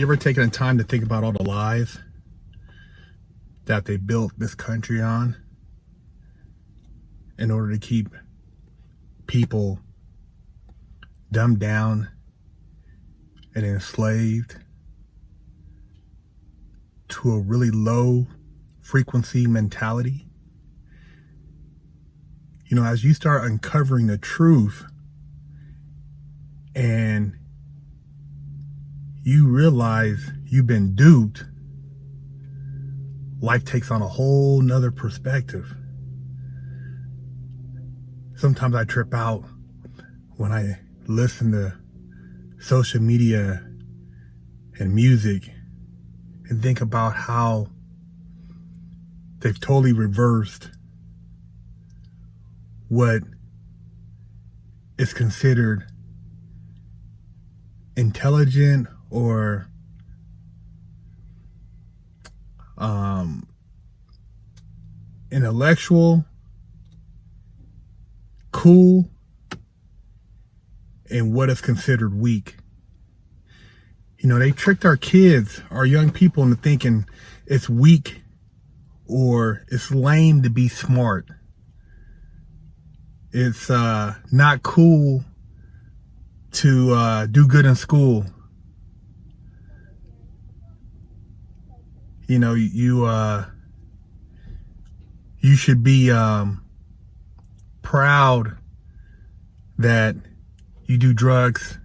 ever taken the time to think about all the lies that they built this country on in order to keep people dumbed down and enslaved to a really low frequency mentality? You know, as you start uncovering the truth and you realize you've been duped, life takes on a whole nother perspective. Sometimes I trip out when I listen to social media and music and think about how they've totally reversed what is considered intelligent or intellectual, cool, and what is considered weak. You know, they tricked our kids, our young people, into thinking it's weak or it's lame to be smart. It's not cool to do good in school. You know, you should be proud that you do drugs,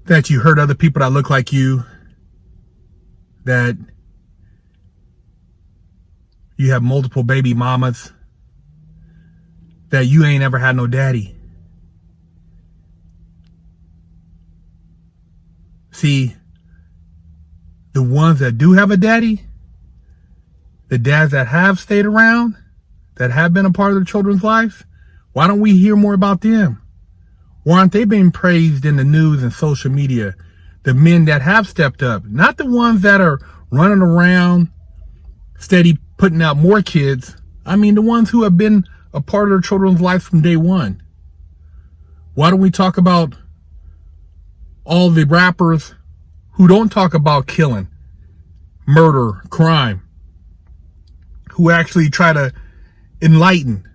that you hurt other people that look like you, that you have multiple baby mamas, that you ain't ever had no daddy. See, the ones that do have a daddy, the dads that have stayed around, that have been a part of their children's lives, why don't we hear more about them? Why aren't they being praised in the news and social media? The men that have stepped up, not the ones that are running around steady putting out more kids. I mean, the ones who have been a part of their children's lives from day one. Why don't we talk about all the rappers who don't talk about killing, murder, crime, who actually try to enlighten?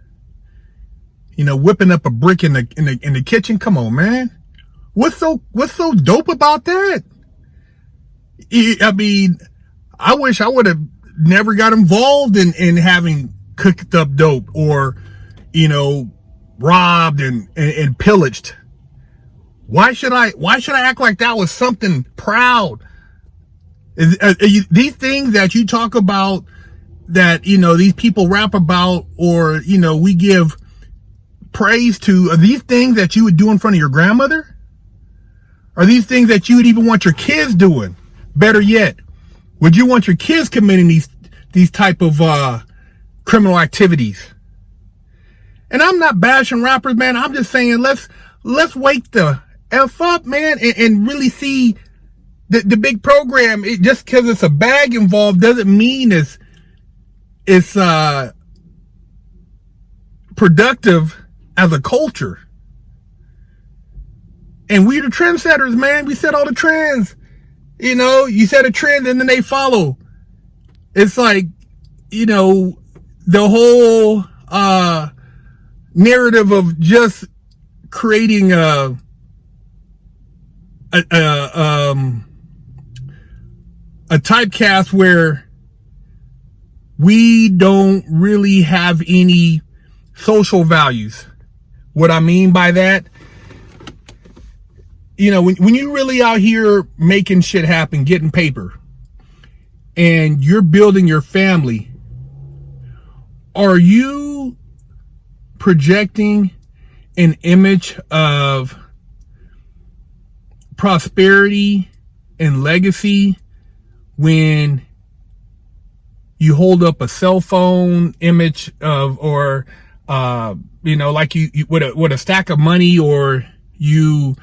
You know, whipping up a brick in the kitchen. Come on, man. What's so dope about that? I mean, I wish I would have never got involved in having cooked up dope or, you know, robbed and pillaged. Why should I act like that was something proud? These things that you talk about, that, you know, these people rap about, or, you know, we give praise to, are these things that you would do in front of your grandmother? Are these things that you would even want your kids doing? Better yet, would you want your kids committing these type of criminal activities? And I'm not bashing rappers, man. I'm just saying let's wake the F up, man, and really see the big program. Just because it's a bag involved doesn't mean it's productive as a culture. And we're the trendsetters, man. We set all the trends. You know, you set a trend and then they follow. It's like, you know, the whole narrative of just creating a typecast where we don't really have any social values. What I mean by that, you know, when you're really out here making shit happen, getting paper, and you're building your family, are you projecting an image of prosperity and legacy when you hold up a cell phone image of, or you know, like you with a stack of money, or you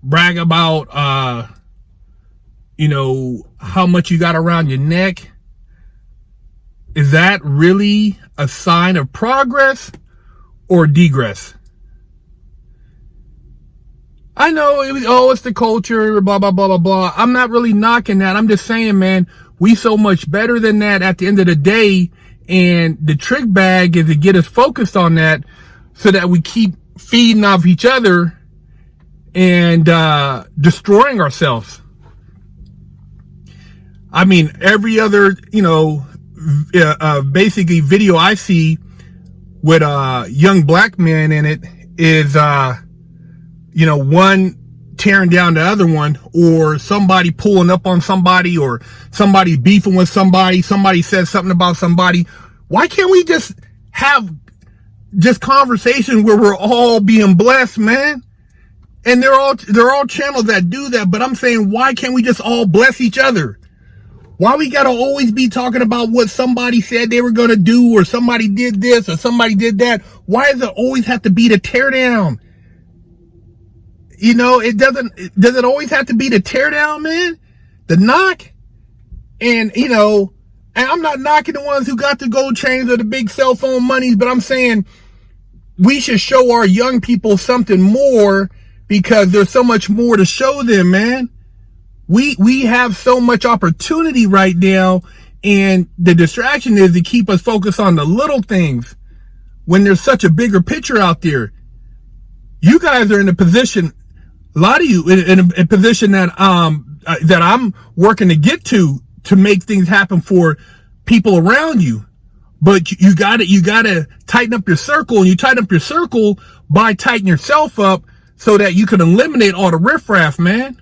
brag about you know, how much you got around your neck? Is that really a sign of progress or degress? I know it's the culture, blah, blah, blah, blah, blah. I'm not really knocking that. I'm just saying, man, we so much better than that at the end of the day. And the trick bag is to get us focused on that so that we keep feeding off each other and destroying ourselves. I mean, every other, basically video I see with a young black man in it is, one tearing down the other one, or somebody pulling up on somebody, or somebody beefing with somebody says something about somebody. Why can't we just have just conversation where we're all being blessed, man? And they're all channels that do that, but I'm saying, why can't we just all bless each other? Why we gotta always be talking about what somebody said they were gonna do, or somebody did this, or somebody did that? Why does it always have to be the tear down? Does it always have to be the tear down, man? The knock? And, and I'm not knocking the ones who got the gold chains or the big cell phone monies, but I'm saying we should show our young people something more, because there's so much more to show them, man. We have so much opportunity right now, and the distraction is to keep us focused on the little things when there's such a bigger picture out there. You guys are in a position, a lot of you in a position that that I'm working to get to make things happen for people around you. But you gotta tighten up your circle, and you tighten up your circle by tightening yourself up so that you can eliminate all the riffraff, man.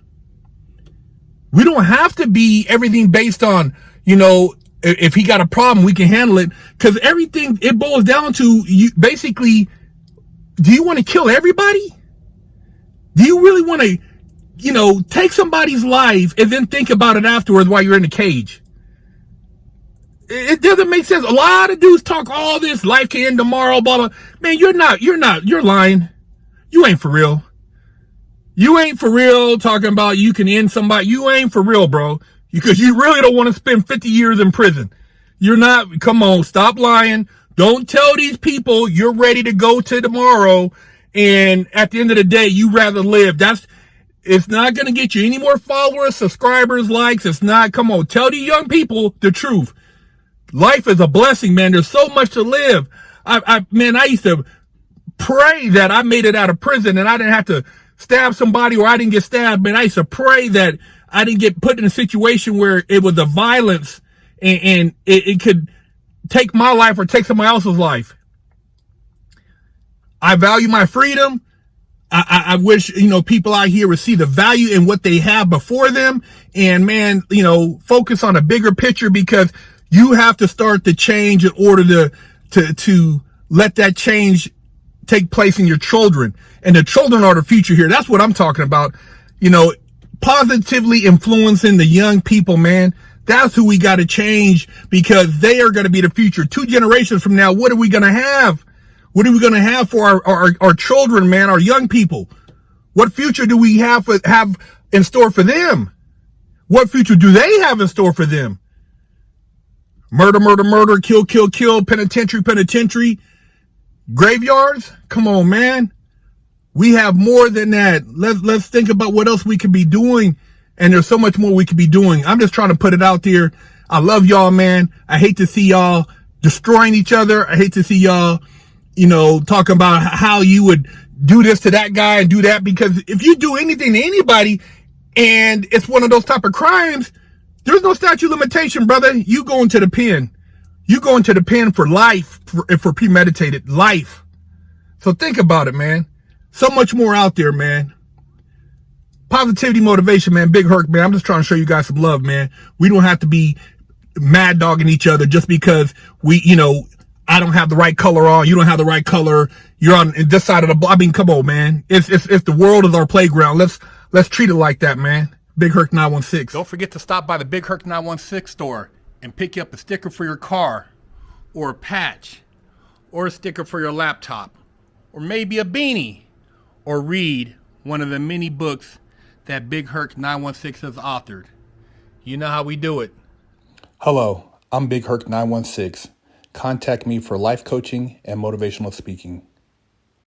We don't have to be everything based on, if he got a problem, we can handle it. Because everything, it boils down to, you basically, do you want to kill everybody? Do you really want to, take somebody's life and then think about it afterwards while you're in the cage? It doesn't make sense. A lot of dudes talk all this, life can end tomorrow, blah, blah. Man, you're lying. You ain't for real. You ain't for real talking about you can end somebody. You ain't for real, bro. Because you really don't want to spend 50 years in prison. You're not. Come on, stop lying. Don't tell these people you're ready to go to tomorrow. And at the end of the day, you rather live. It's not going to get you any more followers, subscribers, likes. It's not. Come on, tell these young people the truth. Life is a blessing, man. There's so much to live. I used to pray that I made it out of prison and I didn't have to stab somebody, or I didn't get stabbed. Man, I used to pray that I didn't get put in a situation where it was a violence and it could take my life or take somebody else's life. I value my freedom. I wish, people out here would see the value in what they have before them, and man, focus on a bigger picture, because you have to start the change in order to let that change take place in your children. And the children are the future here. That's what I'm talking about. Positively influencing the young people, man. That's who we got to change, because they are going to be the future. 2 generations from now, what are we going to have? What are we going to have for our children, man, our young people? What future do we have in store for them? What future do they have in store for them? Murder, murder, murder, kill, kill, kill, penitentiary, penitentiary, graveyards? Come on, man. We have more than that. Let's think about what else we could be doing. And there's so much more we could be doing. I'm just trying to put it out there. I love y'all, man. I hate to see y'all destroying each other. I hate to see y'all, talking about how you would do this to that guy and do that. Because if you do anything to anybody and it's one of those type of crimes, there's no statute of limitation, brother. You go into the pen. You go into the pen for life, for premeditated life. So think about it, man. So much more out there, man. Positivity, motivation, man. Big Herc, man. I'm just trying to show you guys some love, man. We don't have to be mad dogging each other just because I don't have the right color on. You don't have the right color. You're on this side of the block. I mean, come on, man. If the world is our playground, let's treat it like that, man. Big Herc916. Don't forget to stop by the Big Herc916 store and pick you up a sticker for your car, or a patch, or a sticker for your laptop, or maybe a beanie, or read one of the many books that Big Herc916 has authored. You know how we do it. Hello, I'm Big Herc916. Contact me for life coaching and motivational speaking.